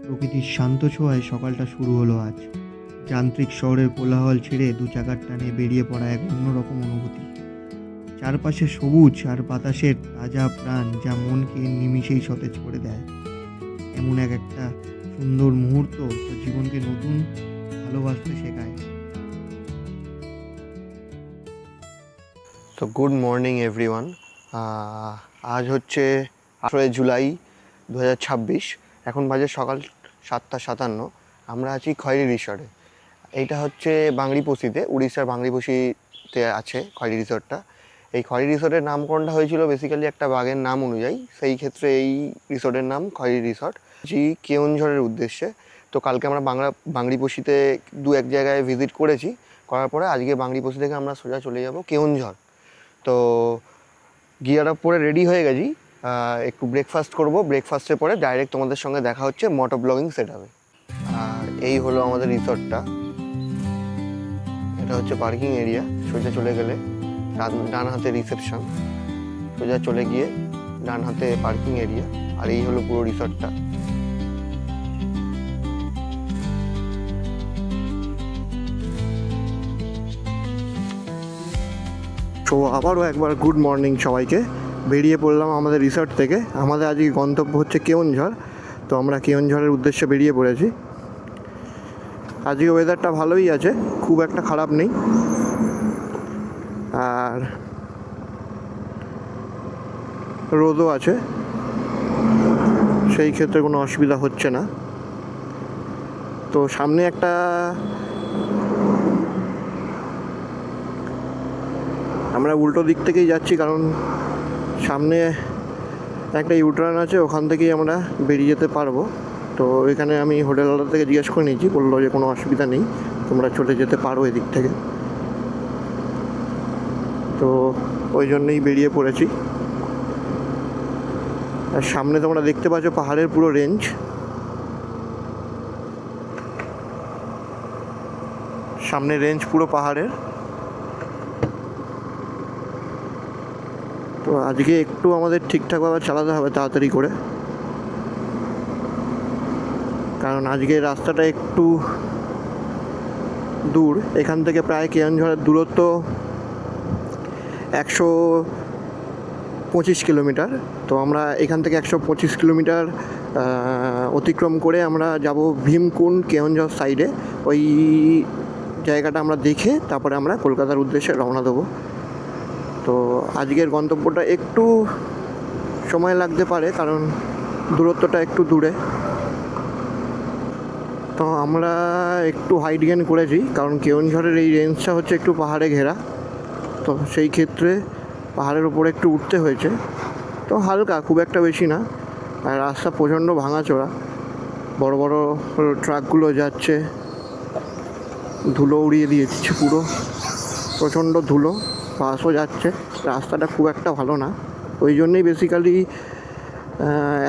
প্রকৃতির শান্ত ছোঁয়ায় সকালটা শুরু হলো আজ। যান্ত্রিক শহরের কোলাহল ছেড়ে দু চাকার টানে বেরিয়ে পড়া এক অন্যরকম অনুভূতি। চারপাশে সবুজ আর বাতাসের তাজা প্রাণ যা মনকে নিমিষেই সতেজ করে দেয়। এমন একটা সুন্দর মুহূর্ত যা জীবনকে নতুন ভালোবাসতে শেখায়। তো গুড মর্নিং এভরিওয়ান। আজ হচ্ছে 18 জুলাই 2026। এখন বাজে সকাল 7:57। আমরা আছি খয়েরি রিসর্টে। এইটা হচ্ছে বাংরিপোশিতে, উড়িষ্যার বাংরিপোশিতে আছে খয়েরি রিসর্টটা। এই খয়েরি রিসর্টের নামকরণটা হয়েছিল বেসিক্যালি একটা বাঘের নাম অনুযায়ী। সেই ক্ষেত্রে এই রিসর্টের নাম খয়েরি রিসর্ট। কেওনঝড়ের উদ্দেশ্যে। তো কালকে আমরা বাংরিপোশিতে এক জায়গায় ভিজিট করার পরে আজকে বাংরিপোশি থেকে আমরা সোজা চলে যাব কেওনঝড়। তো গিয়ার আপ পরে রেডি হয়ে গেছি। একটু ব্রেকফাস্ট করব, ব্রেকফাস্টের পরে ডাইরেক্ট তোমাদের সঙ্গে দেখা হচ্ছে মোটো ব্লগিং সেট হবে। আর এই হলো আমাদের রিসর্টটা। এটা হচ্ছে পার্কিং এরিয়া। সোজা চলে গেলে ডান হাতে রিসেপশন, সোজা চলে গিয়ে ডান হাতে পার্কিং এরিয়া। আর এই হলো পুরো রিসর্টটা। তো আবারও একবার গুড মর্নিং সবাইকে। বেরিয়ে পড়লাম আমাদের রিসর্ট থেকে। আমাদের আজকে গন্তব্য হচ্ছে কেওনঝড়। তো আমরা কেওনঝড়ের উদ্দেশ্যে বেরিয়ে পড়েছি। আজকে ওয়েদারটা ভালোই আছে, খুব একটা খারাপ নেই। আর রোদও আছে, সেই ক্ষেত্রে কোনো অসুবিধা হচ্ছে না। তো সামনে আমরা উল্টো দিক থেকেই যাচ্ছি, কারণ সামনে একটা ইউটার্ন আছে, ওখান থেকেই আমরা বেরিয়ে যেতে পারবো। তো এখানে আমি হোটেলওয়ালা থেকে জিজ্ঞেস করে নিয়েছি, বললো যে কোনো অসুবিধা নেই, তোমরা চলে যেতে পারো এদিক থেকে। তো ওই জন্যই বেরিয়ে পড়েছি। আর সামনে তোমরা দেখতে পাচ্ছ পাহাড়ের পুরো রেঞ্জ। সামনে রেঞ্জ পুরো পাহাড়ের। তো আজকে একটু আমাদের ঠিকঠাকভাবে চালাতে হবে, তাড়াতাড়ি করে, কারণ আজকে রাস্তাটা একটু দূর। এখান থেকে প্রায় কেওনঝড়ের দূরত্ব 125 কিলোমিটার। তো আমরা এখান থেকে 125 কিলোমিটার অতিক্রম করে আমরা যাব ভীমকুণ্ড কেওনঝড় সাইডে। ওই জায়গাটা আমরা দেখে তারপরে আমরা কলকাতার উদ্দেশ্যে রওনা দেবো। তো আজকের গন্তব্যটা একটু সময় লাগতে পারে, কারণ দূরত্বটা একটু দূরে। তো আমরা একটু হাইট গেইন করেছি, কারণ কেওনঝড়ের এই রেঞ্জটা হচ্ছে একটু পাহাড়ে ঘেরা। তো সেই ক্ষেত্রে পাহাড়ের উপরে একটু উঠতে হয়েছে। তো হালকা, খুব একটা বেশি না। আর রাস্তা প্রচণ্ড ভাঙাচোরা, বড় বড় ট্রাকগুলো যাচ্ছে, ধুলো উড়িয়ে দিয়েছে পুরো, প্রচণ্ড ধুলো। বাসও যাচ্ছে। রাস্তাটা খুব একটা ভালো না, ওই জন্যেই বেসিক্যালি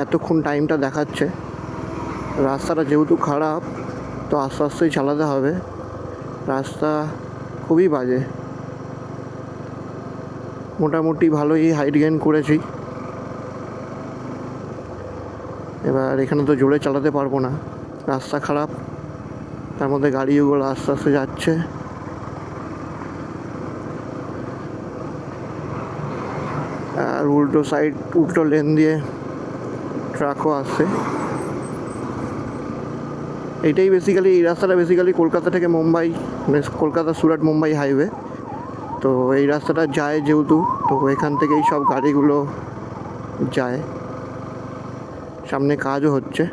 এতক্ষণ টাইমটা দেখাচ্ছে। রাস্তাটা যেহেতু খারাপ, তো আস্তে আস্তেই চালাতে হবে। রাস্তা খুবই বাজে। মোটামুটি ভালোই হাইট গেইন করেছি। এবার এখানে তো জোরে চালাতে পারবো না, রাস্তা খারাপ, তার মধ্যে গাড়িগুলো আস্তে আস্তে যাচ্ছে। আর উল্টো লেন দিয়ে ট্রাকও আসছে। এই রাস্তাটা বেসিক্যালি কলকাতা থেকে মুম্বাই, মানে কলকাতা সুরাট মুম্বাই হাইওয়ে। তো এই রাস্তাটা যায় যেহেতু, তো এখান থেকেই সব গাড়িগুলো যায়। সামনে কাজও হচ্ছে।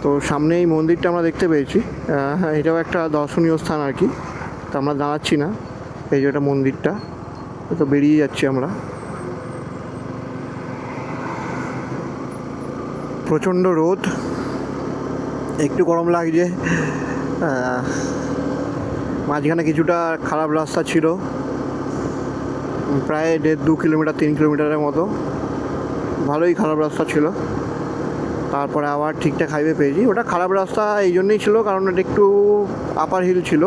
তো সামনে এই মন্দিরটা আমরা দেখতে পেয়েছি। হ্যাঁ, এটাও একটা দর্শনীয় স্থান আর কি। তো আমরা দাঁড়াচ্ছি না, এই যে এটা মন্দিরটা। তো বেরিয়ে যাচ্ছি আমরা। প্রচণ্ড রোদ, একটু গরম লাগছে। মাঝখানে কিছুটা খারাপ রাস্তা ছিল, প্রায় 1.5-2 কিলোমিটার 3 কিলোমিটারের মতো ভালোই খারাপ রাস্তা ছিল। তারপরে আবার ঠিকঠাক হাইওয়ে পেয়েছি। ওটা খারাপ রাস্তা এই জন্যই ছিল, কারণ এটা একটু আপার হিল ছিল।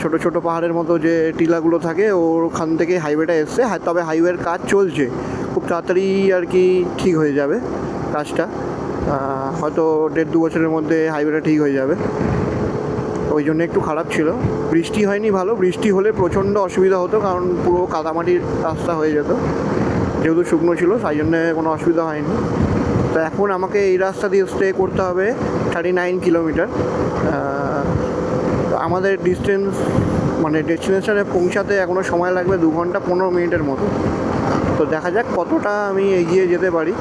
ছোট ছোট পাহাড়ের মতো যে টিলাগুলো থাকে ওখান থেকে হাইওয়েটা এসছে, তবে হাইওয়ের কাজ চলছে, খুব তাড়াতাড়ি আর কি ঠিক হয়ে যাবে কাজটা। হয়তো 1.5-2 বছরের মধ্যে হাইওয়েটা ঠিক হয়ে যাবে। ওই জন্য একটু খারাপ ছিল, বৃষ্টি হয়নি ভালো, বৃষ্টি হলে প্রচণ্ড অসুবিধা হতো, কারণ পুরো কাদামাটির রাস্তা হয়ে যেত। যেহেতু শুকনো ছিল তাই জন্যে কোনো অসুবিধা হয়নি। তো এখন আমাকে এই রাস্তা দিয়ে স্টে করতে হবে 39 কিলোমিটার। আমাদের ডিস্টেন্স মানে ডেস্টিনেশনে পৌঁছাতে এখনও সময় লাগবে 2 ঘন্টা 15 মিনিটের মতো। তো দেখা যাক কতটা আমি এগিয়ে যেতে পারি।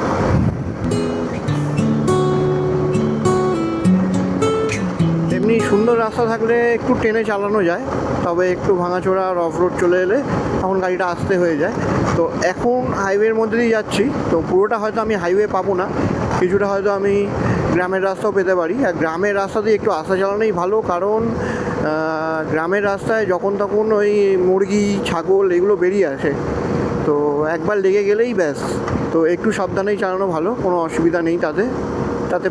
এমনি সুন্দর রাস্তা থাকলে একটু টেনে চালানো যায়, তবে একটু ভাঙাচোরা আর অফ রোড চলে এলে তখন গাড়িটা আস্তে হয়ে যায়। তো এখন হাইওয়ের মধ্যে দিয়ে যাচ্ছি, তো পুরোটা হয়তো আমি হাইওয়ে পাবো না, কিছুটা হয়তো আমি গ্রামের রাস্তাও পেতে পারি। আর গ্রামের রাস্তা দিয়ে একটু আস্তে চালানোই ভালো, কারণ গ্রামের রাস্তায় যখন তখন ওই মুরগি ছাগল এগুলো বেরিয়ে আসে, তো একবার লেগে গেলেই ব্যাস। তো একটু সাবধানেই চালানো ভালো, কোনো অসুবিধা নেই তাতে।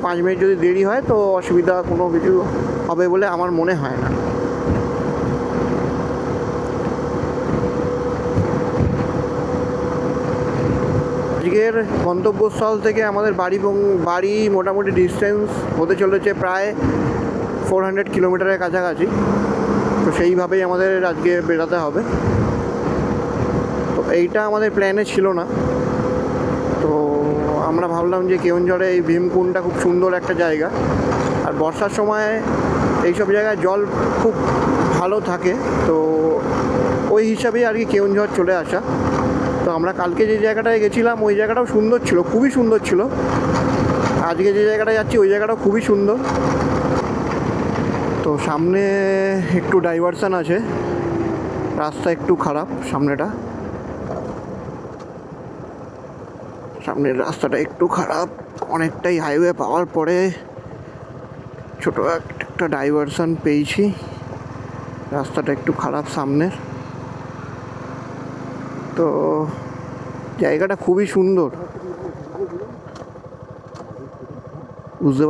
5 মিনিট যদি দেরি হয় তো অসুবিধা কোনো কিছু হবে বলে আমার মনে হয় না। আজকের গন্তব্যস্থল থেকে আমাদের বাড়ি মোটামুটি ডিস্টেন্স হতে চলেছে প্রায় 400 কিলোমিটারের কাছাকাছি। তো সেইভাবেই আমাদের আজকে বেরোতে হবে। তো এইটা আমাদের প্ল্যানে ছিল না, তো আমরা ভাবলাম যে কেওনঝড়ে এই ভীমকুণ্ডটা খুব সুন্দর একটা জায়গা, আর বর্ষার সময় এইসব জায়গায় জল খুব ভালো থাকে, তো ওই হিসাবেই আর কি কেওনঝড় চলে আসা। তো আমরা কালকে যে জায়গাটায় গেছিলাম ওই জায়গাটাও সুন্দর ছিল, খুবই সুন্দর ছিল। আজকে যে জায়গাটায় যাচ্ছি ওই জায়গাটাও খুবই সুন্দর। তো সামনে একটু ডাইভারশান আছে, রাস্তা একটু খারাপ সামনের রাস্তাটা একটু খারাপ, অনেকটাই হাইওয়ে পাওয়ার পরে ছোটো একটা ডাইভারশান পেয়েছি। রাস্তাটা একটু খারাপ সামনের, তো জায়গাটা খুবই সুন্দর। বুঝতে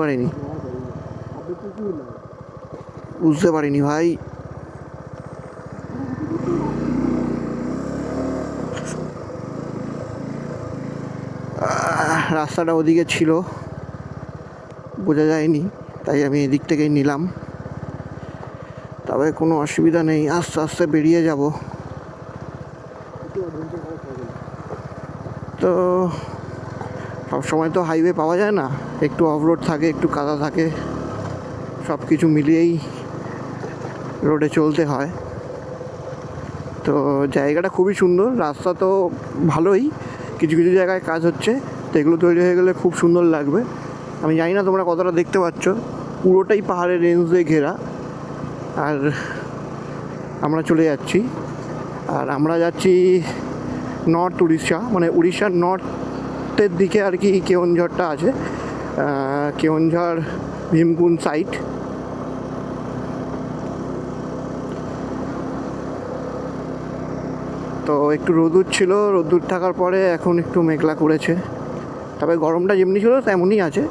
পারিনি ভাই। রাস্তাটা ওদিকে ছিল, বোঝা যায়নি, তাই আমি এদিক থেকেই নিলাম। তবে কোনো অসুবিধা নেই, আস্তে আস্তে বেরিয়ে যাব। তো সবসময় তো হাইওয়ে পাওয়া যায় না, একটু অফ রোড থাকে, একটু কাদা থাকে, সব কিছু মিলিয়েই রোডে চলতে হয়। তো জায়গাটা খুবই সুন্দর, রাস্তা তো ভালোই, কিছু কিছু জায়গায় কাজ হচ্ছে, তো এগুলো তৈরি হয়ে গেলে খুব সুন্দর লাগবে। আমি জানি না তোমরা কতটা দেখতে পাচ্ছ, পুরোটাই পাহাড়ের রেঞ্জ দিয়ে ঘেরা। আর আমরা চলে যাচ্ছি, আর আমরা যাচ্ছি নর্থ উড়িষ্যা, মানে উড়িষ্যার নর্থের দিকে আর কি কেওনঝড়টা আছে, কেওনঝড় ভীমকুণ্ড সাইট। তো একটু রোদুর ছিল, রোদুর থাকার পরে এখন একটু মেঘলা করেছে, তবে গরমটা যেমনি ছিল তেমনই আছে।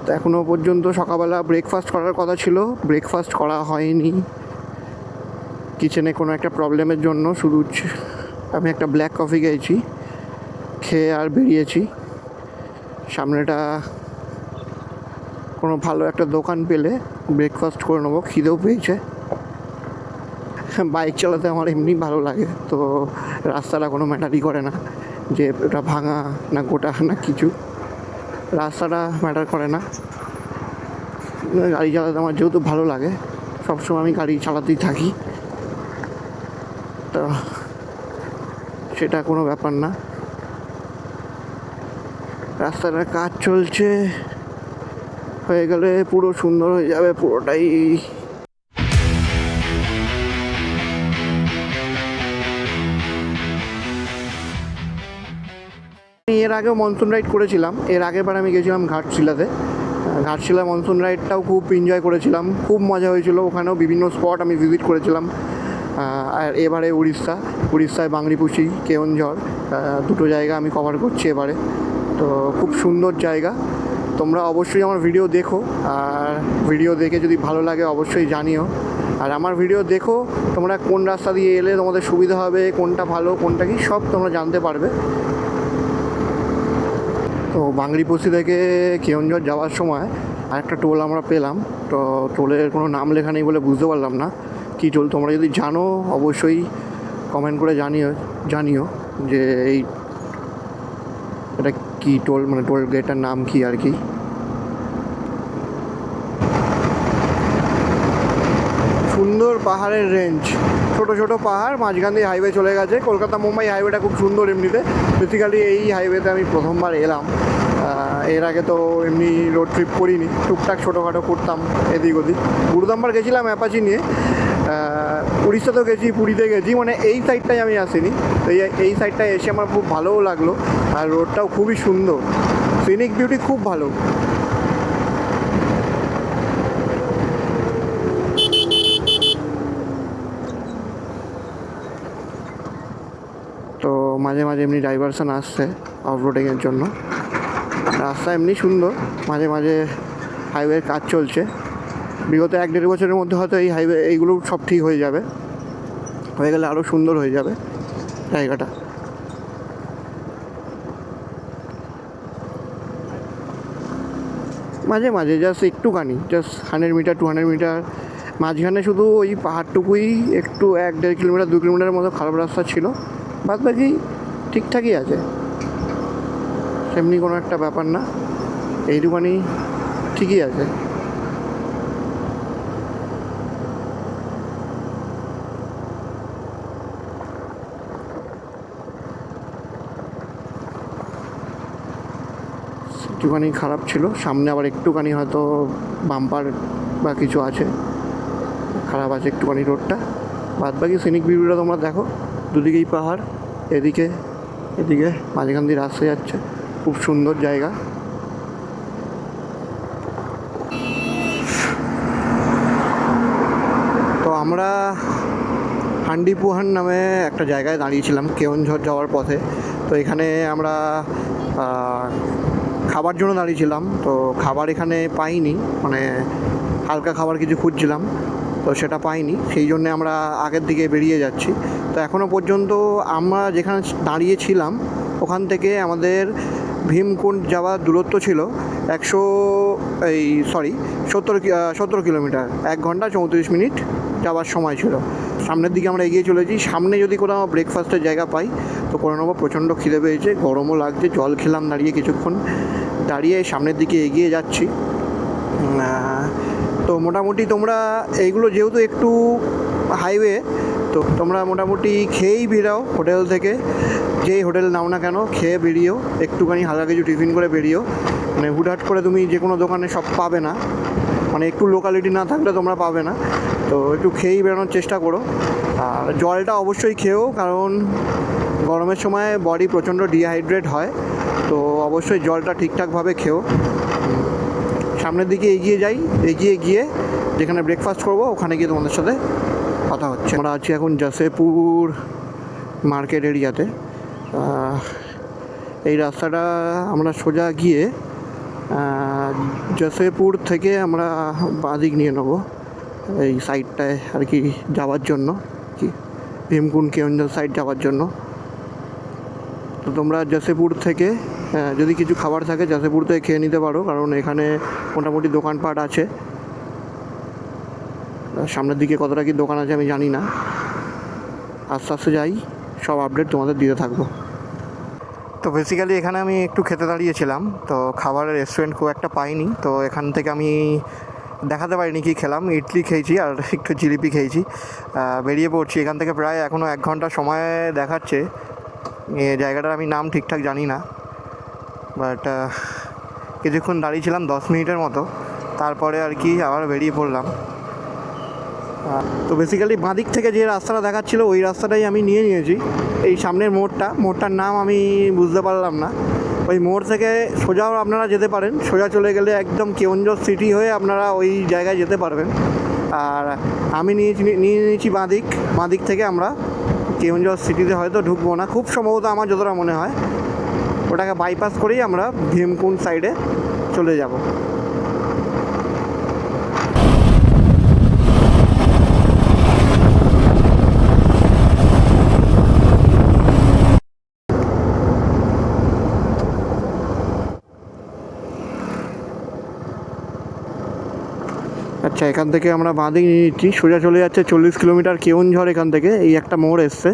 তো এখনও পর্যন্ত সকালবেলা ব্রেকফাস্ট করার কথা ছিল, ব্রেকফাস্ট করা হয়নি কিচেনে কোনো একটা প্রবলেমের জন্য। শুধু আমি একটা ব্ল্যাক কফি খেয়ে আর বেরিয়েছি। সামনেটা কোনো ভালো একটা দোকান পেলে ব্রেকফাস্ট করে নেবো, খিদেও পেয়েছে। বাইক চালাতে আমার এমনি ভালো লাগে, তো রাস্তাটা কোনো ম্যাটারই করে না যে ওটা ভাঙা না গোটা না কিছু, রাস্তাটা ম্যাটার করে না। গাড়ি চালাতে আমার যেহেতু ভালো লাগে, সবসময় আমি গাড়ি চালাতেই থাকি, তো সেটা কোনো ব্যাপার না। রাস্তাটার কাজ চলছে, হয়ে গেলে পুরো সুন্দর হয়ে যাবে পুরোটাই। এর আগেও মনসুন রাইড করেছিলাম, এর আগের বার আমি গেছিলাম ঘাটশিলা মনসুন রাইডটাও খুব এনজয় করেছিলাম, খুব মজা হয়েছিল। ওখানেও বিভিন্ন স্পট আমি ভিজিট করেছিলাম। আর এবারে উড়িষ্যায় বাংরিপুশি, কেওনঝড়, দুটো জায়গা আমি কভার করছি এবারে। তো খুব সুন্দর জায়গা, তোমরা অবশ্যই আমার ভিডিও দেখো, আর ভিডিও দেখে যদি ভালো লাগে অবশ্যই জানিও। আর আমার ভিডিও দেখো, তোমরা কোন রাস্তা দিয়ে এলে তোমাদের সুবিধা হবে, কোনটা ভালো কোনটা কি সব তোমরা জানতে পারবে। তো বাংরিপোষি থেকে কেওনঝড় যাওয়ার সময় আরেকটা টোল আমরা পেলাম। তো টোলের কোনো নাম লেখা নেই বলে বুঝতে পারলাম না কী টোল। তোমরা যদি জানো অবশ্যই কমেন্ট করে জানিও যে এটা কী টোল, মানে টোল গেটটার নাম কি আর কি। সুন্দর পাহাড়ের রেঞ্জ, ছোট ছোট পাহাড়, মাঝখান দিয়ে হাইওয়ে চলে গেছে। কলকাতা মুম্বাই হাইওয়েটা খুব সুন্দর এমনিতে। বেসিক্যালি এই হাইওয়েতে আমি প্রথমবার এলাম। এর আগে তো এমনি রোড ট্রিপ করিনি, টুকটাক ছোটোখাটো করতাম এদিক ওদিক। গুরুদাম্বার গেছিলাম অ্যাপাচি নিয়ে, উড়িষ্যাতেও গেছি, পুরীতে গেছি, মানে এই সাইডটাই আমি আসিনি। তো এই সাইডটায় এসে আমার খুব ভালোও লাগলো। আর রোডটাও খুবই সুন্দর, সিনিক বিউটি খুব ভালো। তো মাঝে মাঝে এমনি ডাইভারশন আসছে অফ রোডিংয়ের জন্য। রাস্তা এমনি সুন্দর, মাঝে মাঝে হাইওয়ের কাজ চলছে। বিগত 1-1.5 বছরের মধ্যে হয়তো এই হাইওয়ে এইগুলো সব ঠিক হয়ে যাবে, হয়ে গেলে আরও সুন্দর হয়ে যাবে জায়গাটা। মাঝে মাঝে জাস্ট একটুখানি, জাস্ট 100 মিটার 200 মিটার মাঝখানে শুধু ওই পাহাড়টুকুই একটু 1-1.5 কিলোমিটার 2 কিলোমিটারের মতো খারাপ রাস্তা ছিল, বাদ বাকি ঠিকঠাকই আছে, সেমনি কোনো একটা ব্যাপার না, এইটুখানি ঠিকই আছে। একটুখানি খারাপ ছিল, সামনে আবার একটুখানি হয়তো বাম্পার বা কিছু আছে, খারাপ আছে একটুখানি রোডটা। বাদ বাকি সিনিক ভিউটা তোমরা দেখো, দুদিকেই পাহাড়, এদিকে মাঝখান দিয়ে রাস্তা যাচ্ছে, খুব সুন্দর জায়গা। তো আমরা হান্ডিপুহান নামে একটা জায়গায় দাঁড়িয়েছিলাম কেওনঝড় যাওয়ার পথে। তো এখানে আমরা খাবার জন্য দাঁড়িয়েছিলাম। তো খাবার এখানে পাইনি, মানে হালকা খাবার কিছু খুঁজছিলাম, তো সেটা পাইনি, সেই জন্যে আমরা আগের দিকে বেরিয়ে যাচ্ছি। তো এখনও পর্যন্ত আমরা যেখানে দাঁড়িয়েছিলাম ওখান থেকে আমাদের ভীমকুণ্ড যাওয়ার দূরত্ব ছিল 17 কিলোমিটার, 1 ঘন্টা 34 মিনিট যাওয়ার সময় ছিল। সামনের দিকে আমরা এগিয়ে চলেছি। সামনে যদি কোথাও ব্রেকফাস্টের জায়গা পাই তো করে নেবো। প্রচণ্ড খিদে পেয়েছে, গরমও লাগছে, জল খেলাম দাঁড়িয়ে, কিছুক্ষণ দাঁড়িয়ে সামনের দিকে এগিয়ে যাচ্ছি। তো মোটামুটি তোমরা এইগুলো যেহেতু একটু হাইওয়ে, তো তোমরা মোটামুটি খেয়েই বেরাও হোটেল থেকে, যেই হোটেল নাও না কেন খেয়ে বেরিয়েও, একটুখানি হালকা কিছু টিফিন করে বেরিয়েও। মানে হুটহাট করে তুমি যে কোনো দোকানে সব পাবে না, মানে একটু লোকালিটি না থাকলে তোমরা পাবে না। তো একটু খেয়েই বেরোনোর চেষ্টা করো। আর জলটা অবশ্যই খেও, কারণ গরমের সময় বডি প্রচণ্ড ডিহাইড্রেট হয়, তো অবশ্যই জলটা ঠিকঠাকভাবে খেও। সামনের দিকে এগিয়ে গিয়ে যেখানে ব্রেকফাস্ট করবো ওখানে গিয়ে তোমাদের সাথে কথা হচ্ছে। আমরা আছি এখন জসেপুর মার্কেট এরিয়াতে। এই রাস্তাটা আমরা সোজা গিয়ে জসেপুর থেকে আমরা বাঁদিক নিয়ে নেবো এই সাইডটায় আর কি যাওয়ার জন্য, কি ভীমকুণ্ড কেওনঝড় সাইড যাওয়ার জন্য। তো তোমরা জসেপুর থেকে যদি কিছু খাবার থাকে জসেপুর থেকে খেয়ে নিতে পারো, কারণ এখানে মোটামুটি দোকানপাট আছে। সামনের দিকে কতটা কি দোকান আছে আমি জানি না, আস্তে আস্তে যাই, সব আপডেট তোমাদের দিতে থাকবো। তো বেসিক্যালি এখানে আমি একটু খেতে দাঁড়িয়েছিলাম, তো খাবারের রেস্টুরেন্ট খুব একটা পাইনি, তো এখান থেকে আমি দেখাতে পারিনি কি খেলাম। ইডলি খেয়েছি আর একটু জিলিপি খেয়েছি, বেরিয়ে পড়ছি এখান থেকে। প্রায় এখনও 1 ঘন্টা সময় দেখাচ্ছে। জায়গাটার আমি নাম ঠিকঠাক জানি না, বাট কিছুক্ষণ দাঁড়িয়েছিলাম 10 মিনিটের মতো, তারপরে আর কি আবার বেরিয়ে পড়লাম। তো বেসিক্যালি বাঁদিক থেকে যে রাস্তাটা দেখাচ্ছিলো ওই রাস্তাটাই আমি নিয়েছি। এই সামনের মোড়টার নাম আমি বুঝতে পারলাম না। ওই মোড় থেকে সোজাও আপনারা যেতে পারেন, সোজা চলে গেলে একদম কেওনঝড় সিটি হয়ে আপনারা ওই জায়গায় যেতে পারবেন। আর আমি নিয়ে নিয়েছি বাঁদিক থেকে আমরা কেওনঝড় সিটিতে হয়তো ঢুকবো না, খুব সম্ভবত আমার যতটা মনে হয় ওটাকে বাইপাস করেই আমরা ভীমকুণ্ড সাইডে চলে যাব। আচ্ছা, এখান থেকে আমরা বাঁ দিক নিয়ে নিচ্ছি, সোজা চলে যাচ্ছে 40 কিলোমিটার কেওনঝড়। এখান থেকে এই একটা মোড় এসছে,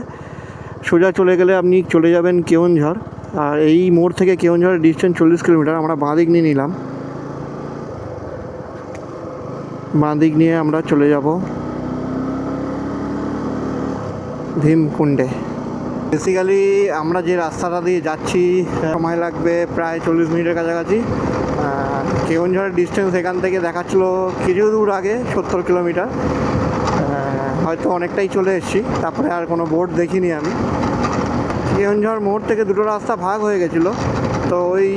সোজা চলে গেলে আপনি চলে যাবেন কেওনঝড়। আর এই মোড় থেকে কেওনঝড়ের ডিস্টেন্স 40 কিলোমিটার। আমরা বাঁ দিক নিয়ে নিলাম, বাঁ দিক নিয়ে আমরা চলে যাব ভীমকুণ্ডে। বেসিক্যালি আমরা যে রাস্তাটা দিয়ে যাচ্ছি সময় লাগবে প্রায় 40 মিনিটের কাছাকাছি। কেওনঝড়ের ডিস্টেন্স এখান থেকে দেখাচ্ছিলো কিছু দূর আগে 70 কিলোমিটার, হয়তো অনেকটাই চলে এসেছি। তারপরে আর কোনো বোর্ড দেখিনি আমি। কেওনঝড় মোড় থেকে দুটো রাস্তা ভাগ হয়ে গেছিলো, তো ওই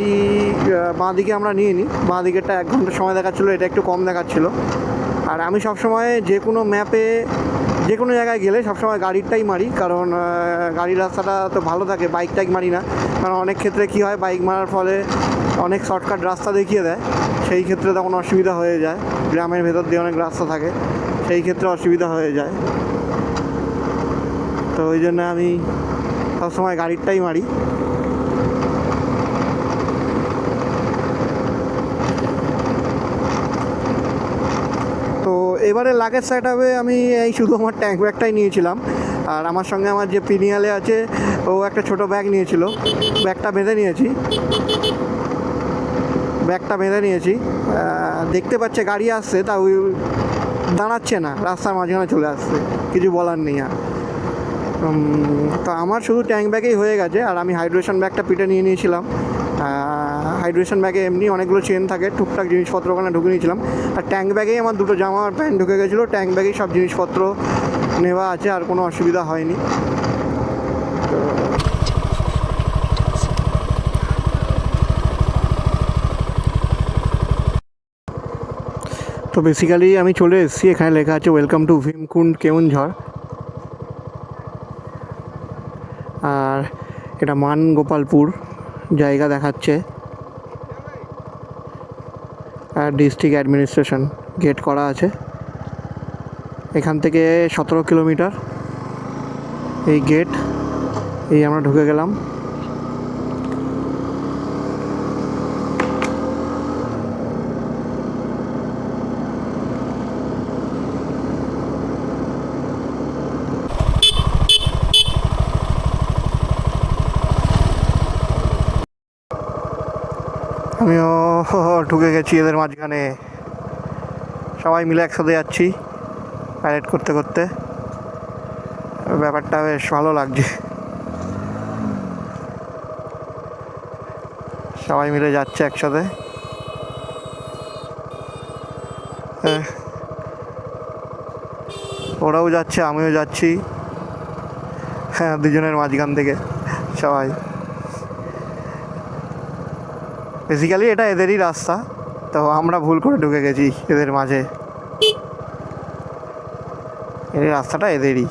বাঁ দিকে আমরা নিয়ে নিই। বাঁ দিকেরটা 1 ঘন্টা সময় দেখাচ্ছিলো, এটা একটু কম দেখাচ্ছিলো। আর আমি সবসময় যে কোনো ম্যাপে যে কোনো জায়গায় গেলে সবসময় গাড়িরটাই মারি, কারণ গাড়ির রাস্তাটা তো ভালো থাকে, বাইক টাইক মারি না। কারণ অনেক ক্ষেত্রে কী হয়, বাইক মারার ফলে অনেক শর্টকাট রাস্তা দেখিয়ে দেয়, সেই ক্ষেত্রে তখন অসুবিধা হয়ে যায়। গ্রামের ভেতর দিয়ে অনেক রাস্তা থাকে, সেই ক্ষেত্রে অসুবিধা হয়ে যায়। তো ওই জন্য আমি সবসময় গাড়িরটাই মারি। তো এবারে লাগেজ সেট আপে আমি এই শুধু আমার ট্যাঙ্ক ব্যাগটাই নিয়েছিলাম। আর আমার সঙ্গে আমার যে পিনিয়ালে আছে, ও একটা ছোট ব্যাগ নিয়েছিল। ব্যাগটা বেঁধে নিয়েছি। দেখতে পাচ্ছে গাড়ি আসছে, তা ওই দাঁড়াচ্ছে না, রাস্তার মাঝখানে চলে আসছে, কিছু বলার নেই। আর তো আমার শুধু ট্যাঙ্ক ব্যাগেই হয়ে গেছে। আর আমি হাইড্রেশন ব্যাগটা পিঠে নিয়ে নিয়েছিলাম। হাইড্রেশন ব্যাগে এমনি অনেকগুলো চেন থাকে, টুকটাক জিনিসপত্র ওখানে ঢুকে নিয়েছিলাম। আর ট্যাঙ্ক ব্যাগেই আমার দুটো জামা আর প্যান্ট ঢুকে গেছিলো। ট্যাঙ্ক ব্যাগেই সব জিনিসপত্র নেওয়া আছে, আর কোনো অসুবিধা হয়নি। তো বেসিক্যালি আমি চলে এসেছি, এখানে লেখা আছে ওয়েলকাম টু ভীমকুণ্ড কেওনঝড়। আর এটা মানগোপালপুর জায়গা দেখাচ্ছে। আর ডিস্ট্রিক্ট অ্যাডমিনিস্ট্রেশন গেট করা আছে। এখান থেকে 17 কিলোমিটার এই গেট। এই আমরা ঢুকে গেলাম। আমিও ঢুকে গেছি এদের মাঝখানে, সবাই মিলে একসাথে যাচ্ছি প্যারেড করতে করতে। ব্যাপারটা বেশ ভালো লাগছে, সবাই মিলে যাচ্ছে একসাথে। ওরাও যাচ্ছে, আমিও যাচ্ছি, হ্যাঁ, দুজনের মাঝখান থেকে সবাই। বেসিক্যালি এটা এদেরই রাস্তা, তো আমরা ভুল করে ঢুকে গেছি এদের মাঝে। এই রাস্তাটা এদেরই।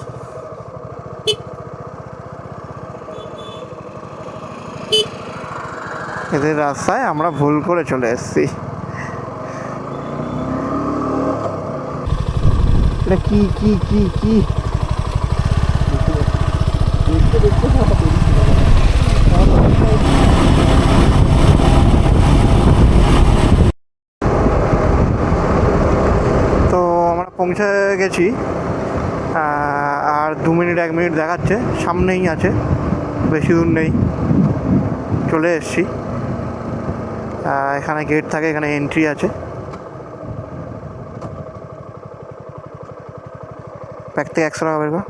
এদের রাস্তায় আমরা ভুল করে চলে এসেছি। এটা কি কি কি কি তো আমরা পৌঁছে গেছি। আর 2 মিনিট 1 মিনিট দেখাচ্ছে, সামনেই আছে, বেশি দূর নেই, চলে এসেছি। এখানে গেট থাকে, এখানে এন্ট্রি আছে। ব্যাগ থেকে 100 টাকা বের কর।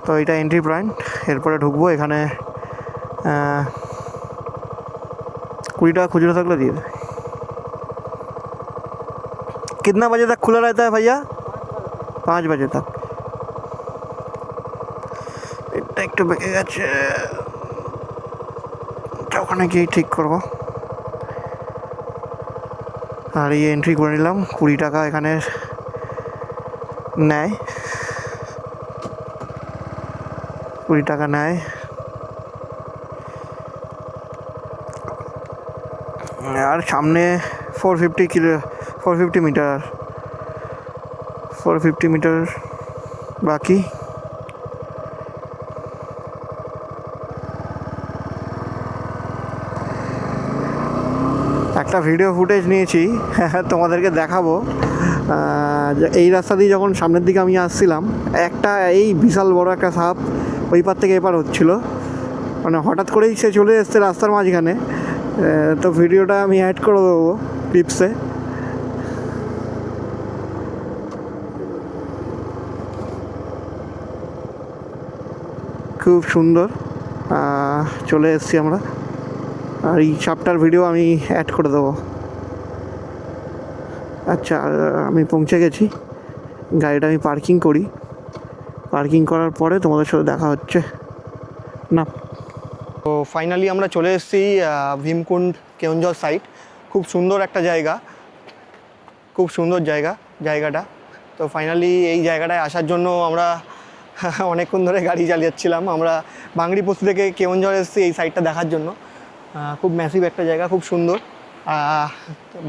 তো এটা এন্ট্রি পয়েন্ট, এরপরে ঢুকবো। এখানে 20 টাকা খুচরো থাকলে দিয়ে दे। कितना बजे तक खुला रहता है भैया? 5 बजे तक। এটা একটু বেঁকে গেছে, ওখানে গিয়ে ঠিক করবো। আর এই এন্ট্রি করে নিলাম। 20 টাকা এখানে নেয়, 20 টাকা নেয়। আর সামনে 450 মিটার বাকি। একটা ভিডিও ফুটেজ নিয়েছি তোমাদেরকে দেখাবো। এই রাস্তা দিয়ে যখন সামনের দিকে আমি আসছিলাম, একটা এই বিশাল বড় একটা সাপ ওই পার থেকে এপার হচ্ছিলো, মানে হঠাৎ করেই সে চলে এসছে রাস্তার মাঝখানে। তো ভিডিওটা আমি অ্যাড করে দেবো ক্লিপসে। খুব সুন্দর, চলে এসেছি আমরা, আর এই সাপটার ভিডিও আমি অ্যাড করে দেবো। আচ্ছা, আমি পৌঁছে গেছি, গাড়িটা আমি পার্কিং করি, পার্কিং করার পরে তোমাদের সাথে দেখা হচ্ছে না। তো ফাইনালি আমরা চলে এসেছি ভীমকুণ্ড কেওনঝড় সাইট। খুব সুন্দর একটা জায়গা, খুব সুন্দর জায়গাটা। তো ফাইনালি এই জায়গাটায় আসার জন্য আমরা অনেকক্ষণ ধরে গাড়ি চালিয়েছিলাম। আমরা বাংরিপোস্তি থেকে কেওনঝড় এসেছি এই সাইটটা দেখার জন্য। খুব ম্যাসিভ একটা জায়গা, খুব সুন্দর,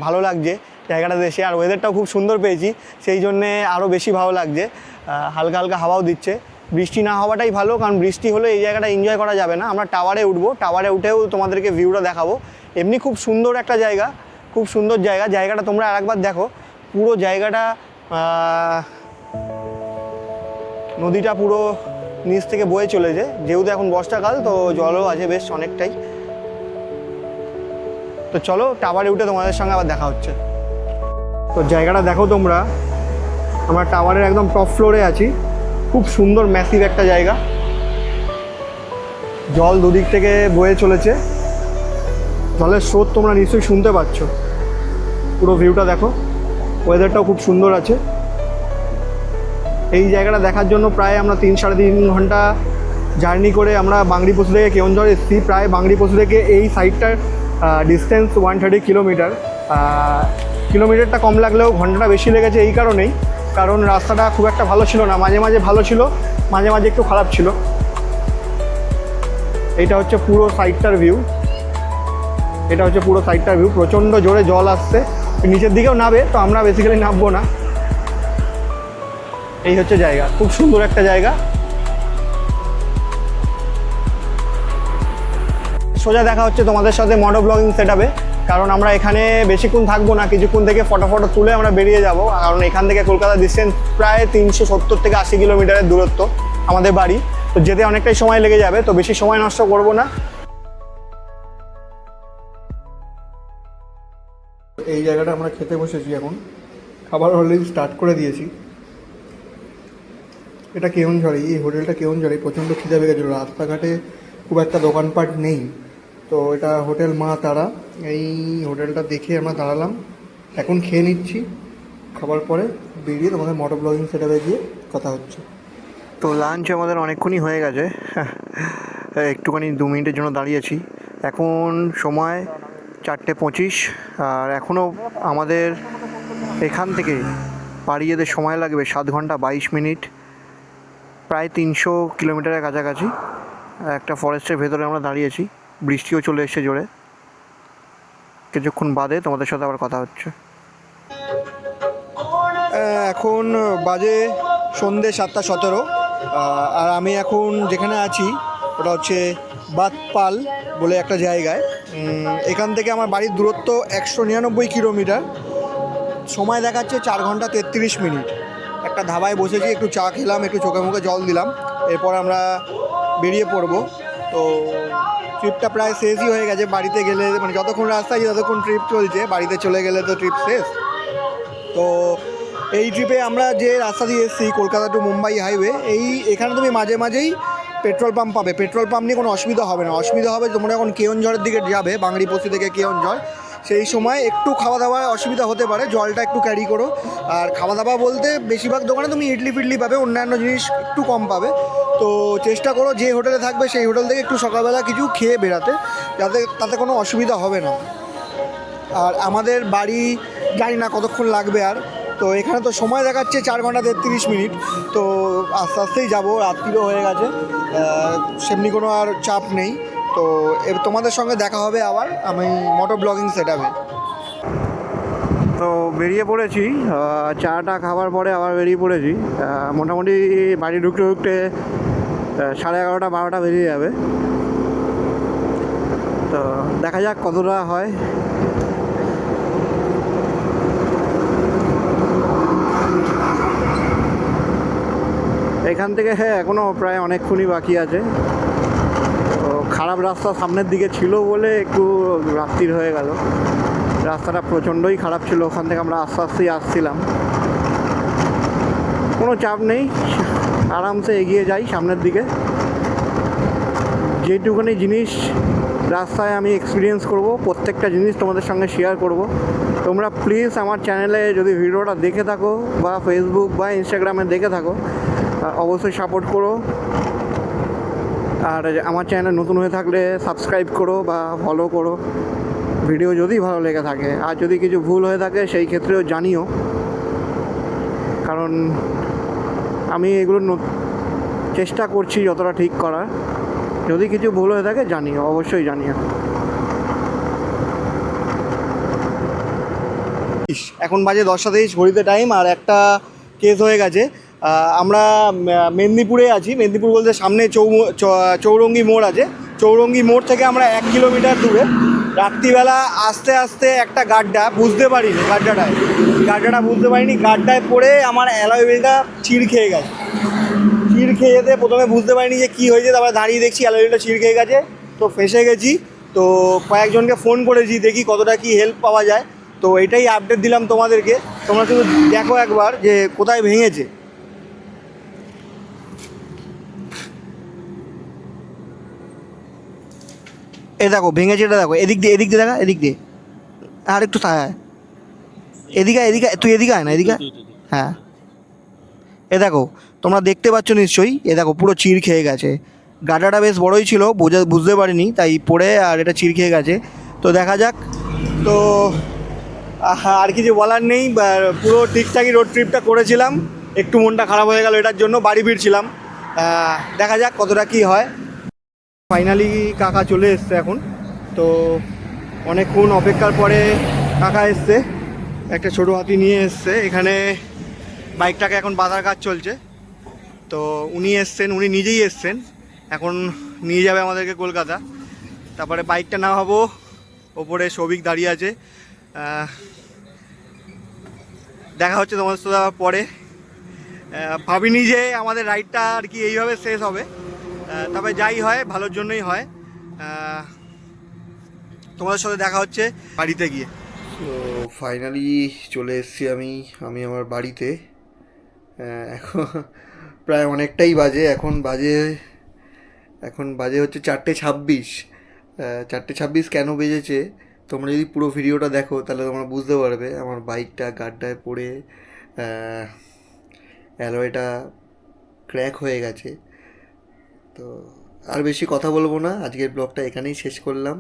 ভালো লাগছে জায়গাটাতে এসে। আর ওয়েদারটাও খুব সুন্দর পেয়েছি, সেই জন্যে আরও বেশি ভালো লাগছে। হালকা হালকা হাওয়াও দিচ্ছে, বৃষ্টি না হওয়াটাই ভালো, কারণ বৃষ্টি হলে এই জায়গাটা এনজয় করা যাবে না। আমরা টাওয়ারে উঠবো, টাওয়ারে উঠেও তোমাদেরকে ভিউটা দেখাবো। এমনি খুব সুন্দর একটা জায়গা, খুব সুন্দর জায়গাটা তোমরা আরেকবার দেখো। পুরো জায়গাটা, নদীটা পুরো নিচ থেকে বয়ে চলেছে, যেহেতু এখন বর্ষাকাল তো জলও আছে বেশ অনেকটাই। তো চলো টাওয়ারে উঠে তোমাদের সঙ্গে আবার দেখা হচ্ছে। তো জায়গাটা দেখো তোমরা, আমরা টাওয়ারের একদম টপ ফ্লোরে আছি। খুব সুন্দর ম্যাসিভ একটা জায়গা, জল দুদিক থেকে বয়ে চলেছে, জলের স্রোত তোমরা নিশ্চয়ই শুনতে পাচ্ছ। পুরো ভিউটা দেখো, ওয়েদারটাও খুব সুন্দর আছে। এই জায়গাটা দেখার জন্য প্রায় আমরা 3-3.5 ঘন্টা জার্নি করে আমরা বাংরিপোস্তি থেকে কেওনঝড় এসেছি। প্রায় বাংরিপোস্তি থেকে এই সাইডটার ডিস্টেন্স 130 কিলোমিটার। কিলোমিটারটা কম লাগলেও ঘন্টাটা বেশি লেগেছে এই কারণেই, কারণ রাস্তাটা খুব একটা ভালো ছিল না, মাঝে মাঝে ভালো ছিল, মাঝে মাঝে একটু খারাপ ছিল। এইটা হচ্ছে পুরো সাইডটার ভিউ, প্রচণ্ড জোরে জল আসছে, নিচের দিকেও নামবে, তো আমরা বেসিক্যালি নামবো না। এই হচ্ছে জায়গা, খুব সুন্দর একটা জায়গা। সোজা দেখা হচ্ছে তোমাদের সাথে মোটো ব্লগিং সেটআপে, কারণ আমরা এখানে বেশিক্ষণ থাকবো না, কিছুক্ষণ থেকে ফটো তুলে আমরা বেরিয়ে যাব। কারণ এখান থেকে কলকাতার ডিস্টেন্স প্রায় 370 থেকে 80 কিলোমিটারের দূরত্ব আমাদের বাড়ি, তো যেতে অনেকটাই সময় লেগে যাবে, তো বেশি সময় নষ্ট করবো না। এই জায়গাটা আমরা খেতে বসেছি, এখন খাবার অলরেডি স্টার্ট করে দিয়েছি। এটা কেওনঝড়ে, এই হোটেলটা কেওনঝড়ে। প্রচণ্ড খিদে পেয়ে গেছিলো, রাস্তাঘাটে খুব একটা দোকানপাট নেই, তো এটা হোটেল মা তারা। এই হোটেলটা দেখে আমরা দাঁড়ালাম, এখন খেয়ে নিচ্ছি, খাবার পরে বেরিয়ে তোমাদের মোটো ব্লগিং সেটআপে গিয়ে কথা হচ্ছে। তো লাঞ্চ আমাদের অনেকক্ষণই হয়ে গেছে, একটুখানি 2 মিনিটের জন্য দাঁড়িয়েছি। এখন সময় 4:25, আর এখনও আমাদের এখান থেকে বাড়ি যেতে সময় লাগবে 7 ঘন্টা 22 মিনিট, প্রায় 300 কিলোমিটারের কাছাকাছি। একটা ফরেস্টের ভেতরে আমরা দাঁড়িয়েছি, বৃষ্টিও চলে এসেছে জোরে। কিছুক্ষণ বাদে তোমাদের সাথে আবার কথা হচ্ছে। এখন বাজে সন্ধ্যে 7:17, আর আমি এখন যেখানে আছি ওটা হচ্ছে বাতপাল বলে একটা জায়গায়। এখান থেকে আমার বাড়ির দূরত্ব 199 কিলোমিটার, সময় দেখাচ্ছে 4 ঘন্টা 33 মিনিট। একটা ধাবায় বসেছি, একটু চা খেলাম, একটু চোখে মুখে জল দিলাম, এরপর আমরা বেরিয়ে পড়বো। তো ট্রিপটা প্রায় শেষই হয়ে গেছে। বাড়িতে গেলে মানে যতক্ষণ রাস্তায় ততক্ষণ ট্রিপ চলছে, বাড়িতে চলে গেলে তো ট্রিপ শেষ। তো এই ট্রিপে আমরা যে রাস্তা দিয়ে এসেছি কলকাতা টু মুম্বাই হাইওয়ে, এখানে তুমি মাঝে মাঝেই পেট্রোল পাম্প পাবে। পেট্রোল পাম্প নিয়ে কোনো অসুবিধা হবে না। অসুবিধা হবে তোমরা যখন কেওনঝড়ের দিকে যাবে, বাংরিপোস্তি থেকে কেওনঝড়, সেই সময় একটু খাওয়া দাওয়ার অসুবিধা হতে পারে, জলটা একটু ক্যারি করো। আর খাওয়া দাওয়া বলতে বেশিরভাগ দোকানে তুমি ইডলি ফিডলি পাবে, অন্যান্য জিনিস একটু কম পাবে। তো চেষ্টা করো যে হোটেলে থাকবে সেই হোটেল থেকে একটু সকালবেলা কিছু খেয়ে বেরাতে, তাতে কোনো অসুবিধা হবে না। আর আমাদের বাড়ি জানি না কতক্ষণ লাগবে, আর তো এখানে তো সময় দেখাচ্ছে 4 ঘন্টা 33 মিনিট। তো আস্তে আস্তেই যাবো, রাত্রিও হয়ে গেছে, সেমনি কোনো আর চাপ নেই। তো তোমাদের সঙ্গে দেখা হবে আবার আমি মোটো ব্লগিং সেটআপে। তো বেরিয়ে পড়েছি, চাটা খাবার পরে আবার বেরিয়ে পড়েছি। মোটামুটি বাড়ি ঢুকতে 11:30-12টা বেরিয়ে যাবে। তো দেখা যাক কতটা হয়। এখান থেকে হ্যাঁ এখনও প্রায় অনেকক্ষণই বাকি আছে। তো খারাপ রাস্তা সামনের দিকে ছিল বলে একটু রাত্রির হয়ে গেল। রাস্তাটা প্রচণ্ডই খারাপ ছিল, ওখান থেকে আমরা আস্তে আস্তেই আসছিলাম। কোনো চাপ নেই, আরামসে এগিয়ে যাই সামনের দিকে। যেটুকুনি জিনিস রাস্তায় আমি এক্সপিরিয়েন্স করব, প্রত্যেকটা জিনিস তোমাদের সঙ্গে শেয়ার করব। তোমরা প্লিজ আমার চ্যানেলে যদি ভিডিওটা দেখে থাকো বা ফেসবুক বা ইনস্টাগ্রামে দেখে থাকো, অবশ্যই সাপোর্ট করো। আর আমার চ্যানেলে নতুন হয়ে থাকলে সাবস্ক্রাইব করো বা ফলো করো, ভিডিও যদি ভালো লেগে থাকে। আর যদি কিছু ভুল হয়ে থাকে সেই ক্ষেত্রেও জানিও, কারণ আমি এগুলো চেষ্টা করছি যতটা ঠিক করার। যদি কিছু ভুল হয়ে থাকে জানিও, অবশ্যই জানিও। এখন বাজে 10:23 ঘড়িতে টাইম। আর একটা কেস হয়ে গেছে। আমরা মেদিনীপুরে আছি, মেদিনীপুর বলতে সামনে চৌরঙ্গি মোড় আছে। চৌরঙ্গি মোড় থেকে আমরা 1 কিলোমিটার দূরে রাত্রিবেলা আস্তে আস্তে একটা গাড্ডা বুঝতে পারিনি, গাড্ডাটা বুঝতে পারিনি, গাড্ডায় পড়ে আমার অ্যালয় হুইলটা চিড় খেয়ে গেছে। চিড় খেয়ে যেতে প্রথমে বুঝতে পারিনি যে কী হয়েছে, তারপরে দাঁড়িয়ে দেখছি অ্যালয় হুইলটা চিড় খেয়ে গেছে। তো ফেঁসে গেছি। তো কয়েকজনকে ফোন করেছি, দেখি কতটা কি হেল্প পাওয়া যায়। তো এটাই আপডেট দিলাম তোমাদেরকে। তোমরা শুধু দেখো একবার যে কোথায় ভেঙেছে। দেখো ভেঙেছে, এটা দেখো, এদিক দিয়ে দেখা, এদিক দিয়ে আর একটু এদিকে তুই এদিকে আয় না, এদিকে। হ্যাঁ দেখো, তোমরা দেখতে পাচ্ছ নিশ্চয়ই। দেখো পুরো চিড় খেয়ে গেছে। গাডাটা বেশ বড়ই ছিল, বুঝতে পারিনি, তাই পড়ে আর এটা চিড় খেয়ে গেছে। তো দেখা যাক। তো আর কিছু বলার নেই। পুরো ঠিকঠাকই রোড ট্রিপটা করেছিলাম। একটু মনটা খারাপ হয়ে গেল এটার জন্য, বাড়ি ফিরছিলাম। দেখা যাক কতটা কী হয়। ফাইনালি কাকা চলে এসছে এখন। তো অনেকক্ষণ অপেক্ষার পরে কাকা এসছে, একটা ছোটো হাতি নিয়ে এসছে। এখানে বাইকটাকে এখন বাঁধার কাজ চলছে। তো উনি নিজেই এসছেন। এখন নিয়ে যাবে আমাদেরকে কলকাতা। তারপরে বাইকটা নামাবো, ওপরে সৌভিক দাঁড়িয়ে আছে। দেখা হচ্ছে তোমাদের সাথে পরে। ভাবিনি যে আমাদের রাইডটা আর কি এইভাবে শেষ হবে। তবে যাই হয় ভালোর জন্যই হয়। তোমাদের সাথে দেখা হচ্ছে বাড়িতে গিয়ে। তো ফাইনালি চলে এসেছি আমি আমার বাড়িতে। এখন প্রায় অনেকটাই বাজে। এখন বাজে হচ্ছে 4:26। 4:26 কেন বেজেছে তোমরা যদি পুরো ভিডিওটা দেখো তাহলে তোমরা বুঝতে পারবে। আমার বাইকটা গাড্ডায় পড়ে অ্যালয়টা ক্র্যাক হয়ে গেছে। তো আর বেশি কথা বলবো না, আজকের ব্লগটা এখানেই শেষ করলাম।